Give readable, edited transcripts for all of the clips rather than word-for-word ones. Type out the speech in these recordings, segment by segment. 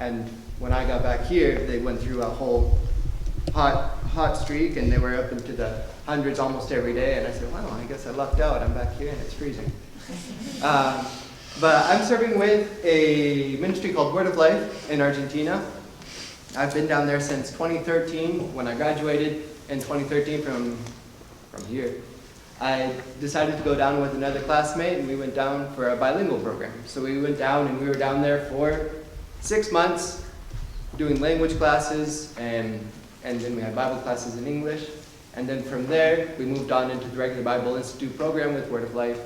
And when I got back here, they went through a whole hot streak, and they were up into the hundreds almost every day. And I said, wow, I guess I lucked out. I'm back here and it's freezing. But I'm serving with a ministry called Word of Life in Argentina. I've been down there since 2013 when I graduated in 2013 from here. I decided to go down with another classmate, and we went down for a bilingual program. So we went down, and we were down there for 6 months doing language classes, and then we had Bible classes in English. And then from there, we moved on into the regular Bible Institute program with Word of Life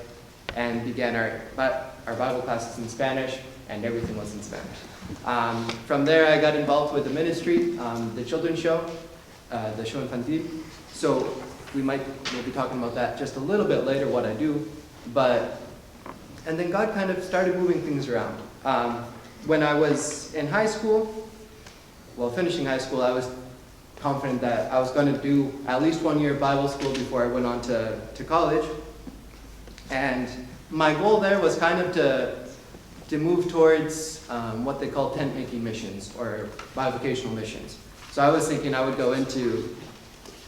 and began our Bible classes in Spanish, and everything was in Spanish. From there, I got involved with the ministry, the children's show, the show infantil. So we'll be talking about that just a little bit later, what I do. And then God kind of started moving things around. When I was in high school, finishing high school, I was confident that I was going to do at least 1 year of Bible school before I went on to college. And my goal there was kind of to move towards what they call tent-making missions, or bivocational missions. So I was thinking I would go into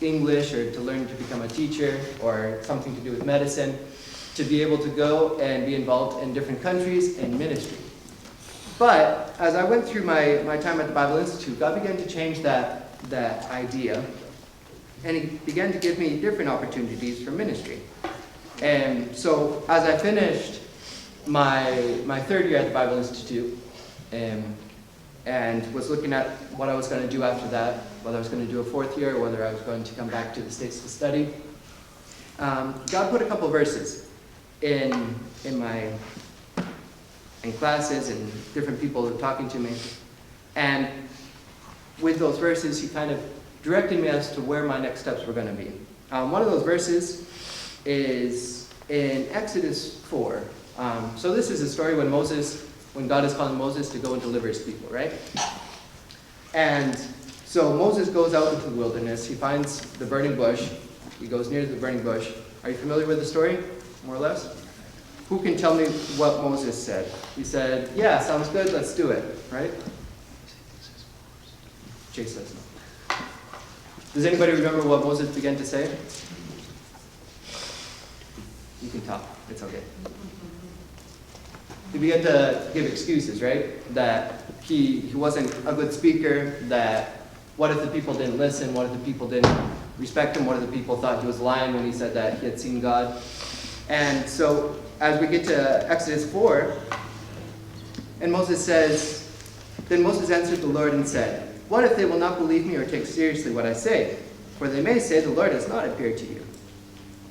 English, or to learn to become a teacher, or something to do with medicine, to be able to go and be involved in different countries in ministry. But as I went through my time at the Bible Institute, God began to change that idea, and He began to give me different opportunities for ministry. And so as I finished my third year at the Bible Institute, and was looking at what I was going to do after that, whether I was going to do a fourth year or whether I was going to come back to the States to study, God put a couple verses in classes, and different people talking to me. And with those verses, He kind of directed me as to where my next steps were going to be. One of those verses is in Exodus 4. So this is a story when God is calling Moses to go and deliver His people, right? And so Moses goes out into the wilderness. He finds the burning bush. He goes near to the burning bush. Are you familiar with the story, more or less? Who can tell me what Moses said? He said, yeah, sounds good, let's do it, right? Chase says no. Does anybody remember what Moses began to say? You can talk, it's okay. He began to give excuses, right? That he wasn't a good speaker, that what if the people didn't listen, what if the people didn't respect him, what if the people thought he was lying when he said that he had seen God. And so as we get to Exodus 4, and Moses says, then Moses answered the Lord and said, what if they will not believe me or take seriously what I say? For they may say, the Lord has not appeared to you.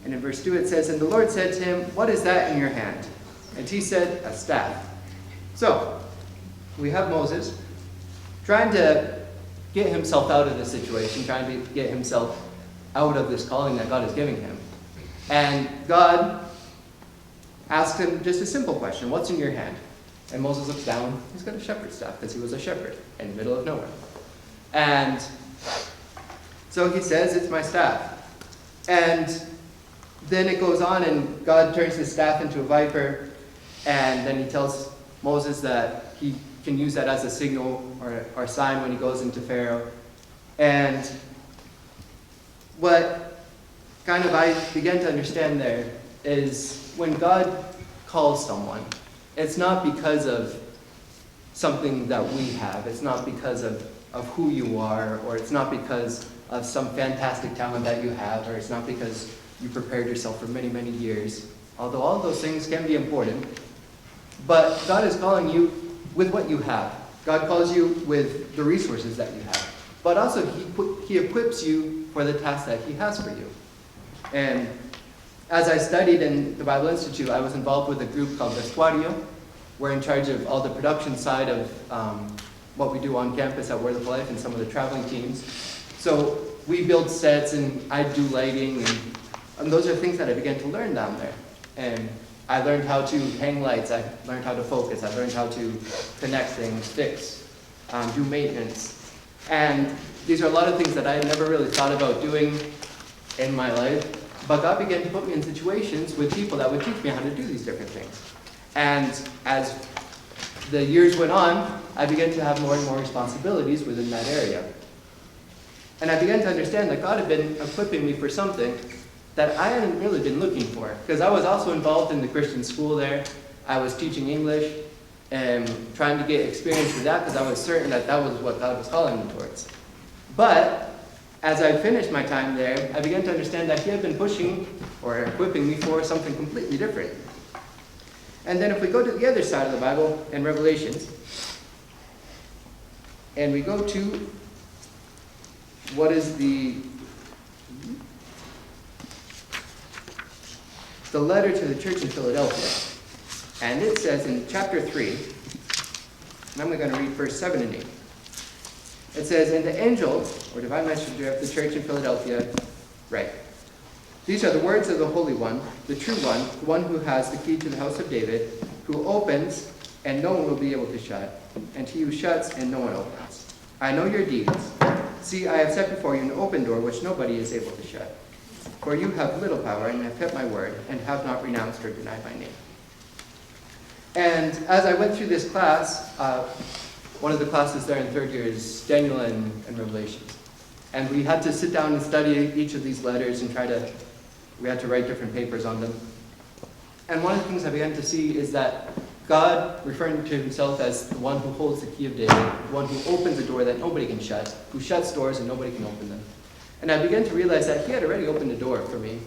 And in verse 2 it says, and the Lord said to him, what is that in your hand? And he said, a staff. So, we have Moses trying to get himself out of this situation, trying to get himself out of this calling that God is giving him. And God asks him just a simple question, what's in your hand? And Moses looks down, he's got a shepherd's staff, because he was a shepherd in the middle of nowhere. And so he says, it's my staff. And then it goes on, and God turns his staff into a viper, and then he tells Moses that he can use that as a signal or sign when he goes into Pharaoh. And what kind of I began to understand there is when God calls someone, it's not because of something that we have. It's not because of who you are, or it's not because of some fantastic talent that you have, or it's not because you prepared yourself for many, many years. Although all of those things can be important. But God is calling you with what you have. God calls you with the resources that you have. But also He equips you for the task that He has for you. And as I studied in the Bible Institute, I was involved with a group called Vestuario. We're in charge of all the production side of what we do on campus at Word of Life and some of the traveling teams. So we build sets, and I do lighting, and those are things that I began to learn down there. And I learned how to hang lights, I learned how to focus, I learned how to connect things, fix, do maintenance. And these are a lot of things that I had never really thought about doing in my life. But God began to put me in situations with people that would teach me how to do these different things. And as the years went on, I began to have more and more responsibilities within that area. And I began to understand that God had been equipping me for something that I hadn't really been looking for. Because I was also involved in the Christian school there. I was teaching English and trying to get experience with that because I was certain that that was what God was calling me towards. But as I finished my time there, I began to understand that He had been pushing or equipping me for something completely different. And then if we go to the other side of the Bible in Revelations, and we go to what is the letter to the church in Philadelphia. And it says in chapter 3, and I'm going to read verse 7 and 8. It says, "And the angel, or divine messenger of the church in Philadelphia, write, These are the words of the Holy One, the true One, the one who has the key to the house of David, who opens, and no one will be able to shut, and he who shuts, and no one opens. I know your deeds. See, I have set before you an open door which nobody is able to shut. For you have little power, and have kept my word, and have not renounced or denied my name." And as I went through this class, one of the classes there in third year is Daniel and Revelations. And we had to sit down and study each of these letters and we had to write different papers on them. And one of the things I began to see is that God, referring to Himself as the one who holds the key of David, the one who opens a door that nobody can shut, who shuts doors and nobody can open them. And I began to realize that He had already opened a door for me,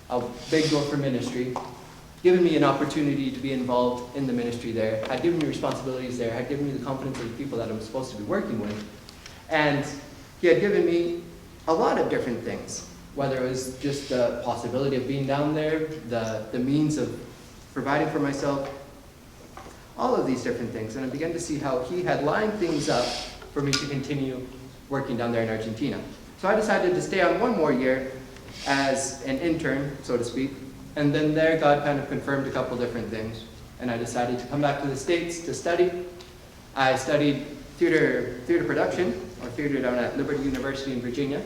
a big door for ministry, given me an opportunity to be involved in the ministry there, had given me responsibilities there, had given me the confidence of the people that I'm supposed to be working with. And He had given me a lot of different things, whether it was just the possibility of being down there, the means of providing for myself, all of these different things. And I began to see how He had lined things up for me to continue working down there in Argentina. So I decided to stay on one more year as an intern, so to speak. And then there, God kind of confirmed a couple different things. And I decided to come back to the States to study. I studied theater production, or theater down at Liberty University in Virginia.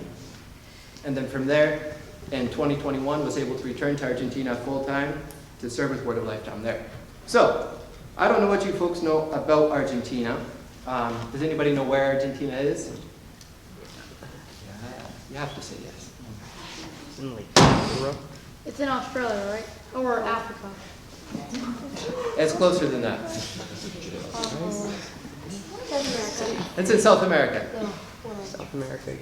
And then from there, in 2021, was able to return to Argentina full-time to serve with Word of Life down there. So, I don't know what you folks know about Argentina. Does anybody know where Argentina is? Yeah, you have to say yes. It's in like Europe. It's in Australia, right? Or Africa. It's closer than that. It's in South America. South America.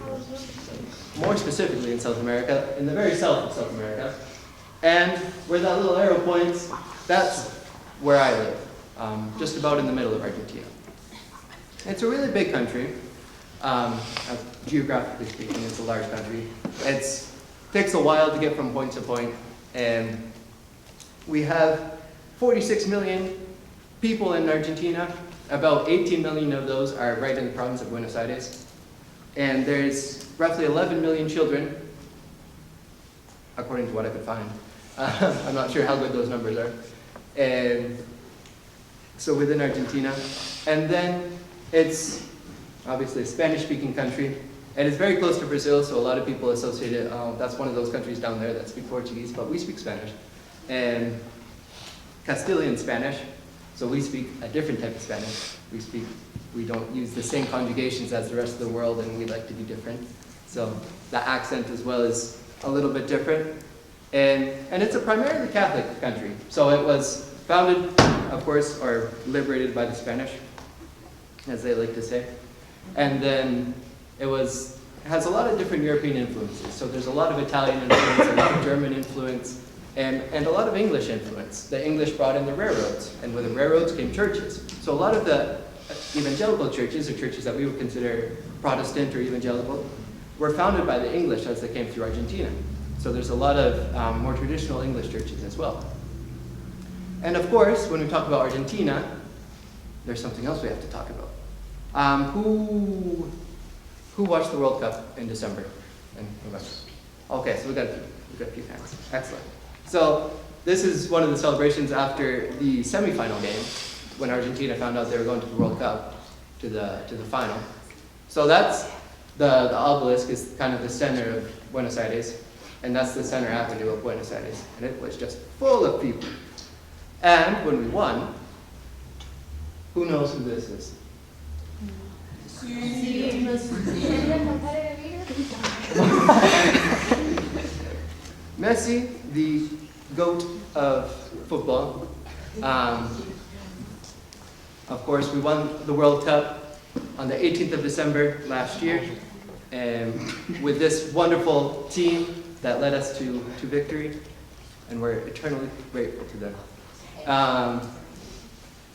More specifically in South America, in the very south of South America. And where that little arrow points, that's where I live. Just about in the middle of Argentina. It's a really big country. Geographically speaking, it's a large country. It takes a while to get from point to point. And we have 46 million people in Argentina. About 18 million of those are right in the province of Buenos Aires. And there's roughly 11 million children, according to what I could find. I'm not sure how good those numbers are. And so within Argentina. And then it's obviously a Spanish-speaking country. And it's very close to Brazil, so a lot of people associate it. That's one of those countries down there that speak Portuguese, but we speak Spanish. And Castilian Spanish, so we speak a different type of Spanish. We don't use the same conjugations as the rest of the world, and we like to be different. So the accent as well is a little bit different. And it's a primarily Catholic country. So it was founded, of course, or liberated by the Spanish, as they like to say. And then it has a lot of different European influences. So there's a lot of Italian influence, a lot of German influence, and a lot of English influence. The English brought in the railroads, and with the railroads came churches. So a lot of the evangelical churches, or churches that we would consider Protestant or evangelical, were founded by the English as they came through Argentina. So there's a lot of more traditional English churches as well. And of course, when we talk about Argentina, there's something else we have to talk about. Who watched the World Cup in December and November? Okay, so we got a few hands. Excellent. So this is one of the celebrations after the semifinal game, when Argentina found out they were going to the World Cup, to the final. So that's the obelisk is kind of the center of Buenos Aires, and that's the center avenue of Buenos Aires, and it was just full of people. And when we won, Who knows who this is? Messi, the GOAT of football. Of course, we won the World Cup on the 18th of December last year, and with this wonderful team that led us to victory, and we're eternally grateful to them.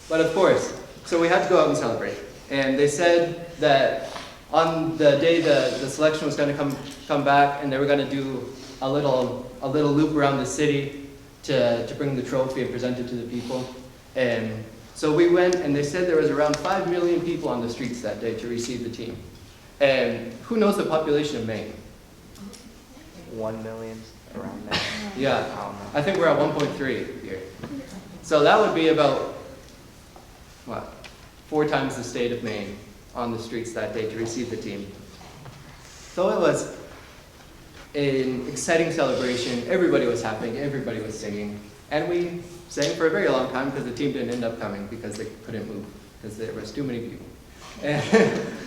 But of course, so we had to go out and celebrate, and they said that on the day the selection was going to come back, and they were going to do a little loop around the city to bring the trophy and present it to the people. And so we went, and they said there was around 5 million people on the streets that day to receive the team. And who knows the population of Maine? 1 million, around there. Yeah, I don't know. I think we're at 1.3 here. So that would be about, what, 4 times the state of Maine on the streets that day to receive the team. So it was an exciting celebration. Everybody was happy, everybody was singing. And we sang for a very long time because the team didn't end up coming because they couldn't move, because there was too many people. And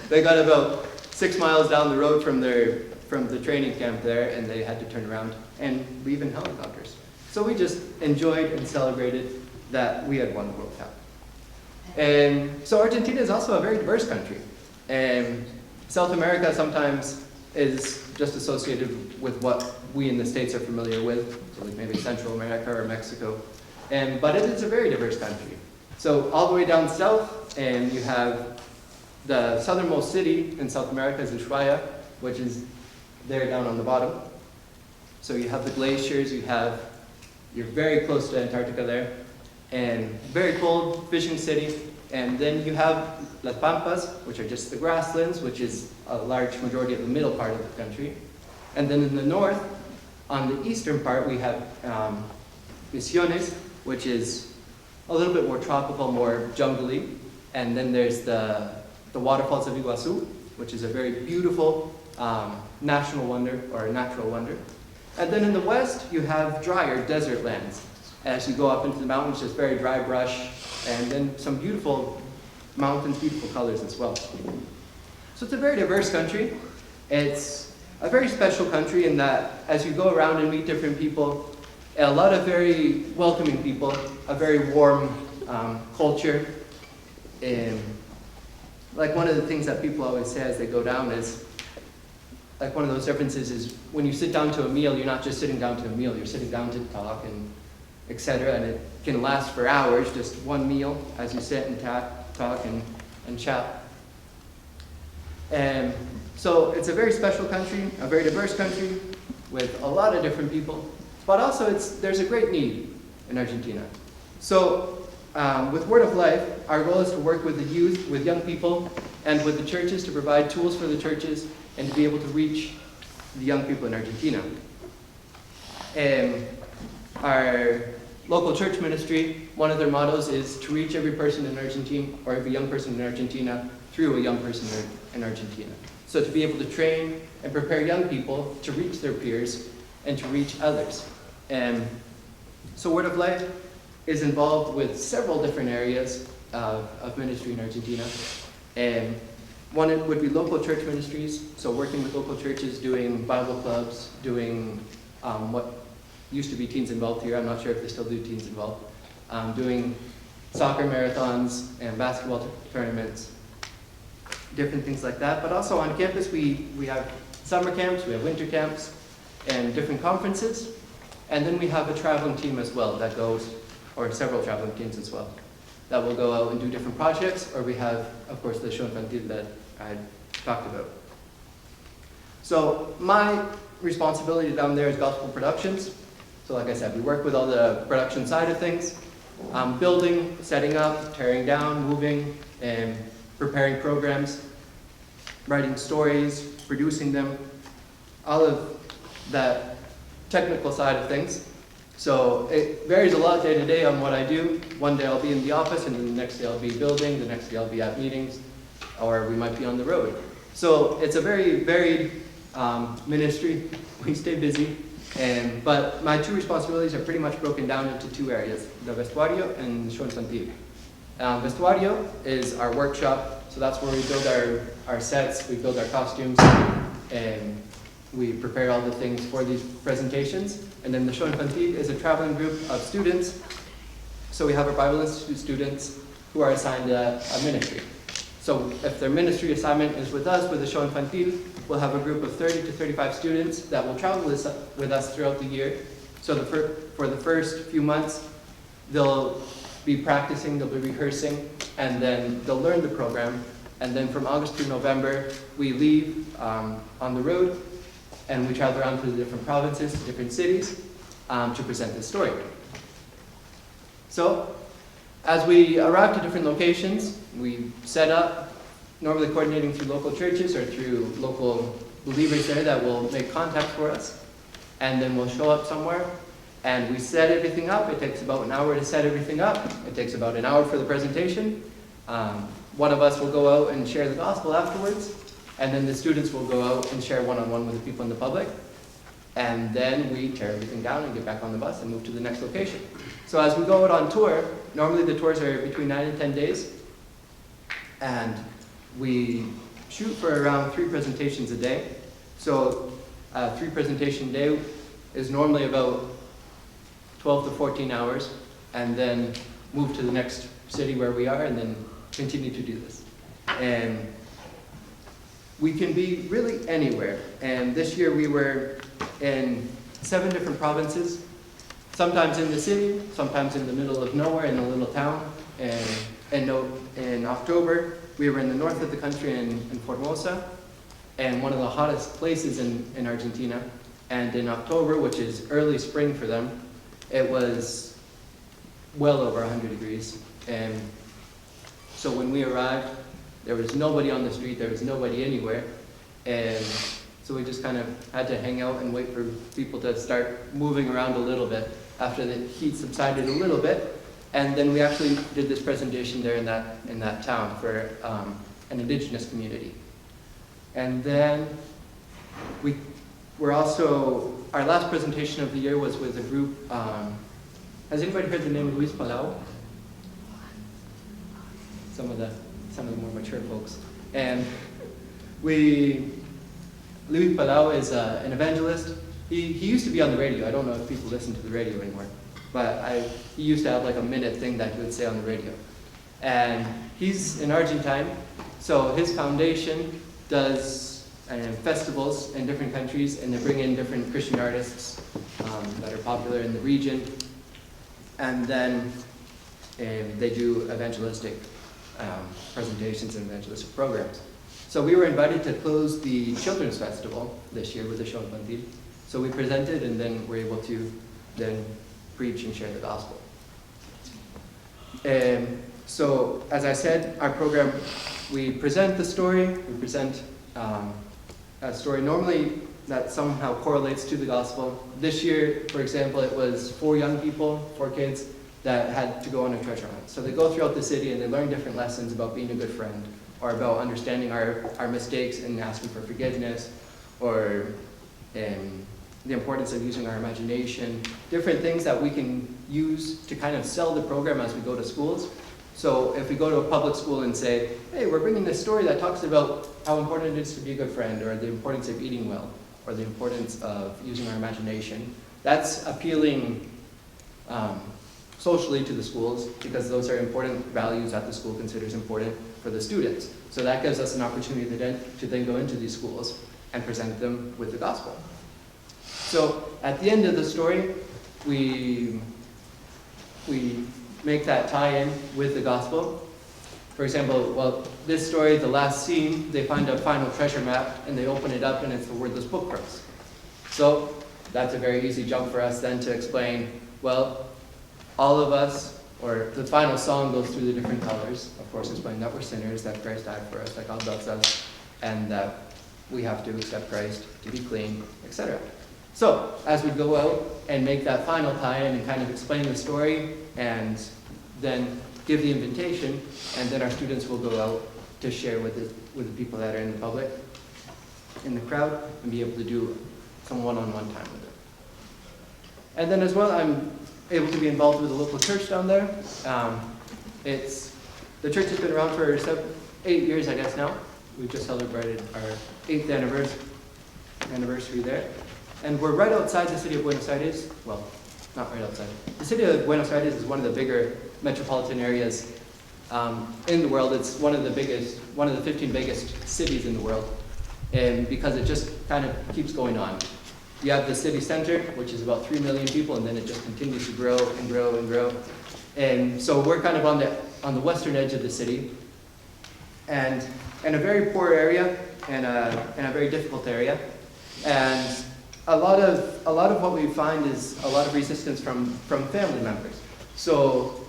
they got about 6 miles down the road from the training camp there, and they had to turn around and leave in helicopters. So we just enjoyed and celebrated that we had won the World Cup. And so Argentina is also a very diverse country. And South America sometimes is just associated with what we in the States are familiar with, so like maybe Central America or Mexico. But it is a very diverse country. So all the way down south, and you have the southernmost city in South America is Ushuaia, which is there down on the bottom. So you have the glaciers, you're very close to Antarctica there, and very cold fishing city. And then you have Las Pampas, which are just the grasslands, which is a large majority of the middle part of the country. And then in the north, on the eastern part, we have Misiones, which is a little bit more tropical, more jungly. And then there's the waterfalls of Iguazu, which is a very beautiful national wonder, or a natural wonder. And then in the west, you have drier desert lands. As you go up into the mountains, just very dry brush, and then some beautiful mountains, beautiful colors as well. So it's a very diverse country. It's a very special country in that as you go around and meet different people, a lot of very welcoming people, a very warm culture. And like one of the things that people always say as they go down is, like one of those differences is when you sit down to a meal, you're not just sitting down to a meal, you're sitting down to talk and etc. And it can last for hours, just one meal as you sit and talk and chat. And so it's a very special country, a very diverse country with a lot of different people, but also there's a great need in Argentina. So with Word of Life, our goal is to work with the youth, with young people, and with the churches to provide tools for the churches and to be able to reach the young people in Argentina. And our local church ministry, one of their mottos is to reach every person in Argentina, or every young person in Argentina, through a young person in Argentina. So to be able to train and prepare young people to reach their peers and to reach others. And so Word of Life is involved with several different areas of ministry in Argentina. And one would be local church ministries, so working with local churches, doing Bible clubs, doing what used to be Teens Involved here, I'm not sure if they still do Teens Involved, doing soccer marathons and basketball tournaments, different things like that. But also on campus, we have summer camps, we have winter camps, and different conferences. And then we have a traveling team as well that goes, or several traveling teams as well, that will go out and do different projects, or we have, of course, the show infantil that I talked about. So my responsibility down there is gospel productions. So like I said, we work with all the production side of things, building, setting up, tearing down, moving, and preparing programs, writing stories, producing them, all of that technical side of things. So it varies a lot day to day on what I do. One day I'll be in the office, and then the next day I'll be building, the next day I'll be at meetings, or we might be on the road. So it's a very varied ministry. We stay busy, but my two responsibilities are pretty much broken down into two areas, the vestuario and show infantil. Vestuario is our workshop, so that's where we build our sets, we build our costumes, and we prepare all the things for these presentations. And then the show infantil is a traveling group of students. So we have our Bible Institute students who are assigned a ministry. So if their ministry assignment is with us, with the show infantil, we'll have a group of 30 to 35 students that will travel with us throughout the year. So for the first few months, they'll be practicing, they'll be rehearsing, and then they'll learn the program. And then from August to November, we leave on the road, and we travel around to the different provinces, different cities, to present this story. So, as we arrive to different locations, we set up, normally coordinating through local churches or through local believers there that will make contact for us. And then we'll show up somewhere, and we set everything up. It takes about an hour to set everything up. It takes about an hour for the presentation. One of us will go out and share the gospel afterwards, and then the students will go out and share one-on-one with the people in the public. And then we tear everything down and get back on the bus and move to the next location. So as we go out on tour, normally the tours are between 9 and 10 days, and we shoot for around 3 presentations a day. So a 3 presentation day is normally about 12 to 14 hours, and then move to the next city where we are, and then continue to do this. And we can be really anywhere. And this year we were in 7 different provinces, sometimes in the city, sometimes in the middle of nowhere in a little town. And in October, we were in the north of the country in Formosa, and one of the hottest places in Argentina. And in October, which is early spring for them, it was well over 100 degrees. And so when we arrived, there was nobody on the street, there was nobody anywhere. And so we just kind of had to hang out and wait for people to start moving around a little bit after the heat subsided a little bit. And then we actually did this presentation there in that town for an indigenous community. And then we're also, our last presentation of the year was with a group, has anybody heard the name Luis Palau? Some of the more mature folks. And Luis Palau is an evangelist. He used to be on the radio. I don't know if people listen to the radio anymore, but he used to have like a minute thing that he would say on the radio. And he's in Argentine, so his foundation does festivals in different countries, and they bring in different Christian artists that are popular in the region, and then they do evangelistic presentations and evangelistic programs. So we were invited to close the Children's Festival this year with a show infantil. So we presented, and then we're able to then preach and share the gospel. So as I said, our program, we present the story, we present a story normally that somehow correlates to the gospel. This year, for example, it was 4 young people, 4 kids, that had to go on a treasure hunt. So they go throughout the city and they learn different lessons about being a good friend, or about understanding our mistakes and asking for forgiveness, or the importance of using our imagination, different things that we can use to kind of sell the program as we go to schools. So if we go to a public school and say, hey, we're bringing this story that talks about how important it is to be a good friend, or the importance of eating well, or the importance of using our imagination, that's appealing socially to the schools, because those are important values that the school considers important for the students. So that gives us an opportunity to then go into these schools and present them with the gospel. So at the end of the story, we make that tie-in with the gospel. For example, well, this story, the last scene, they find a final treasure map and they open it up and it's the wordless book cross. So that's a very easy jump for us then to explain, well, all of us, or the final song goes through the different colors, of course explaining that we're sinners, that Christ died for us, that God loves us, and that we have to accept Christ to be clean, etc. So, as we go out and make that final tie-in and kind of explain the story, and then give the invitation, and then our students will go out to share with the people that are in the public, in the crowd, and be able to do some one-on-one time with them. And then as well, I'm able to be involved with a local church down there. It's the church has been around for 8 years, I guess now. We just celebrated our 8th anniversary there. And we're right outside the city of Buenos Aires. Well, not right outside. The city of Buenos Aires is one of the bigger metropolitan areas in the world. It's one of the 15 biggest cities in the world. And because it just kind of keeps going on. You have the city center, which is about 3 million people, and then it just continues to grow and grow and grow. And so we're kind of on the western edge of the city, and in a very poor area, and a very difficult area. And a lot of what we find is a lot of resistance from family members. So,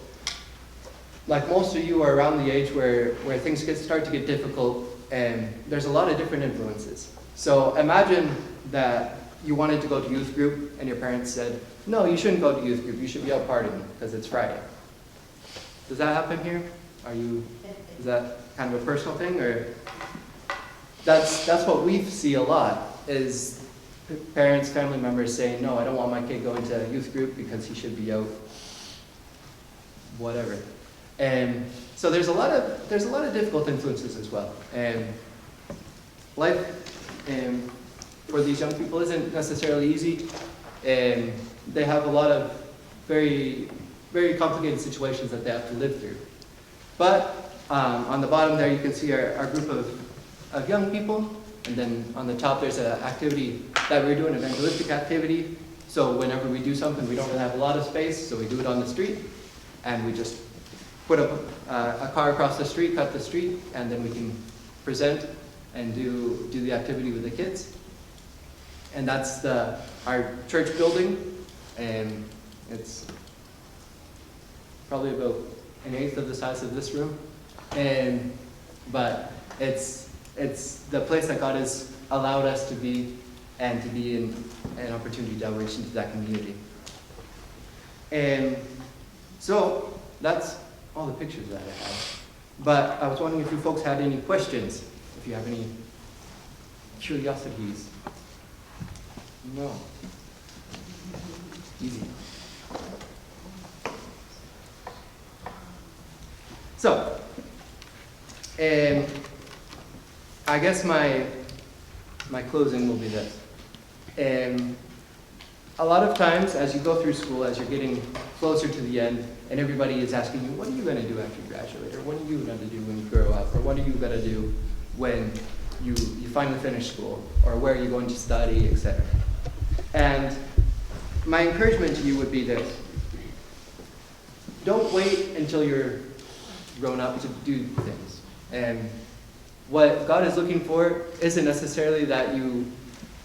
like most of you are around the age where things start to get difficult, and there's a lot of different influences. So imagine that you wanted to go to youth group, and your parents said, no, you shouldn't go to youth group, you should be out partying, because it's Friday. Does that happen here? Is that kind of a personal thing, or? That's what we see a lot, is parents, family members saying, no, I don't want my kid going to youth group because he should be out, whatever. And so there's a lot of difficult influences as well. And life for these young people isn't necessarily easy, and they have a lot of very, very complicated situations that they have to live through. But on the bottom there you can see our group of young people, and then on the top there's an activity that we're doing, an evangelistic activity. So whenever we do something, we don't really have a lot of space, so we do it on the street, and we just put up a car across the street, cut the street, and then we can present and do the activity with the kids. And that's our church building, and it's probably about 1/8 of the size of this room. But it's the place that God has allowed us to be, and to be in an opportunity to outreach into that community. And so that's all the pictures that I have. But I was wondering if you folks had any questions, if you have any curiosities. No. Easy. So, I guess my closing will be this. A lot of times, as you go through school, as you're getting closer to the end, and everybody is asking you, what are you going to do after you graduate? Or what are you going to do when you grow up? Or what are you going to do when you finally finish school? Or where are you going to study, etc. And my encouragement to you would be this. Don't wait until you're grown up to do things. And what God is looking for isn't necessarily that you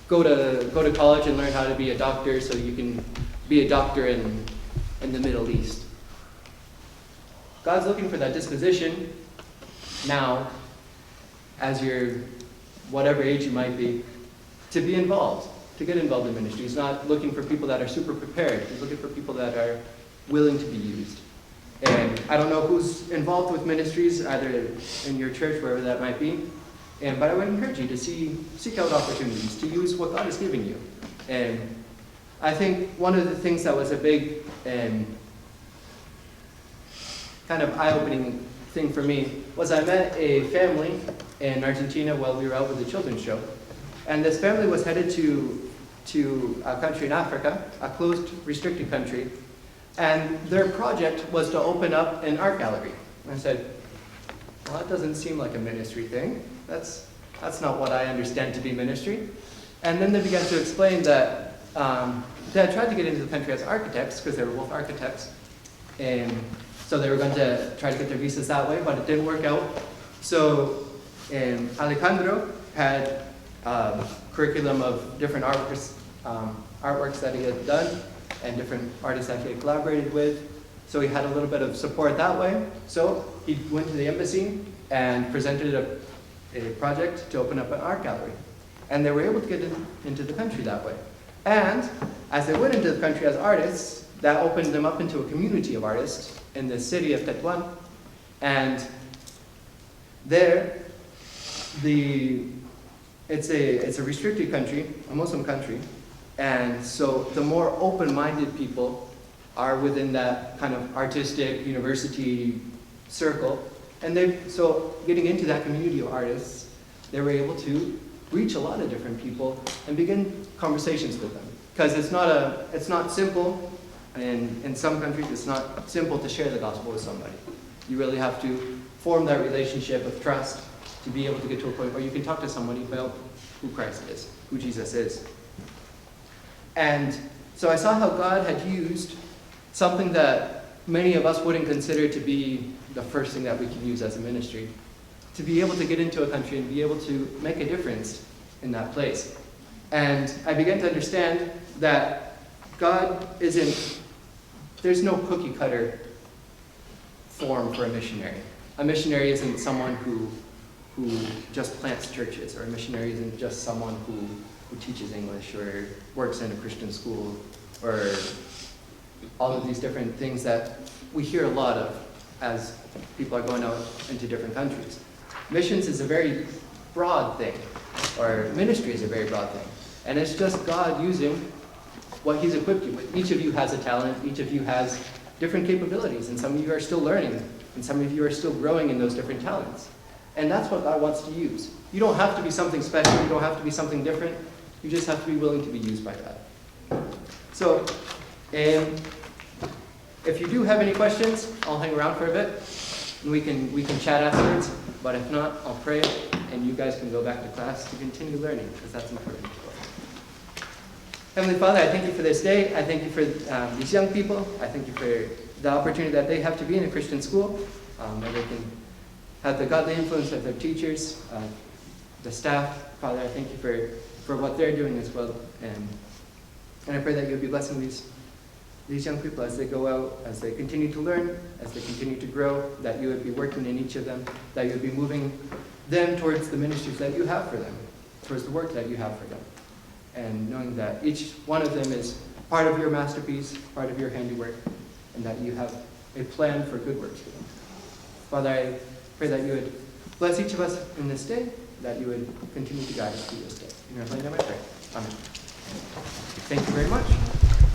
go to college and learn how to be a doctor so you can be a doctor in the Middle East. God's looking for that disposition now, as you're whatever age you might be, to be involved, to get involved in ministry. He's not looking for people that are super prepared. He's looking for people that are willing to be used. And I don't know who's involved with ministries, either in your church, wherever that might be, but I would encourage you to seek out opportunities, to use what God is giving you. And I think one of the things that was a big kind of eye-opening thing for me was I met a family in Argentina while we were out with the children's show. And this family was headed to a country in Africa, a closed, restricted country, and their project was to open up an art gallery. And I said, well, that doesn't seem like a ministry thing. That's not what I understand to be ministry. And then they began to explain that they had tried to get into the country as architects, because they were both architects. And so they were going to try to get their visas that way, but it didn't work out. So Alejandro had a curriculum of different artworks that he had done, and different artists that he had collaborated with. So he had a little bit of support that way. So he went to the embassy and presented a project to open up an art gallery. And they were able to get into the country that way. And as they went into the country as artists, that opened them up into a community of artists in the city of Tetuan. And there, it's a restricted country, a Muslim country. And so the more open-minded people are within that kind of artistic university circle, And so getting into that community of artists, they were able to reach a lot of different people and begin conversations with them. Because it's not simple, and in some countries it's not simple to share the gospel with somebody. You really have to form that relationship of trust to be able to get to a point where you can talk to somebody about who Christ is, who Jesus is. And so I saw how God had used something that many of us wouldn't consider to be the first thing that we can use as a ministry, to be able to get into a country and be able to make a difference in that place. And I began to understand that God there's no cookie cutter form for a missionary. A missionary isn't someone who just plants churches, or a missionary isn't just someone who teaches English or works in a Christian school, or all of these different things that we hear a lot of as people are going out into different countries. Missions is a very broad thing, or ministry is a very broad thing. And it's just God using what He's equipped you with. Each of you has a talent, each of you has different capabilities, and some of you are still learning, and some of you are still growing in those different talents. And that's what God wants to use. You don't have to be something special, you don't have to be something different, you just have to be willing to be used by God. So, if you do have any questions, I'll hang around for a bit, and we can chat afterwards. But if not, I'll pray, and you guys can go back to class to continue learning, because that's important. Heavenly Father, I thank you for this day. I thank you for these young people. I thank you for the opportunity that they have to be in a Christian school, where they can have the godly influence of their teachers, the staff. Father, I thank you for what they're doing as well. And I pray that you'll be blessing these young people as they go out, as they continue to learn, as they continue to grow, that you would be working in each of them, that you would be moving them towards the ministries that you have for them, towards the work that you have for them. And knowing that each one of them is part of your masterpiece, part of your handiwork, and that you have a plan for good works for them. Father, I pray that you would bless each of us in this day, that you would continue to guide us through this day. In your holy name I pray. Amen. Thank you very much.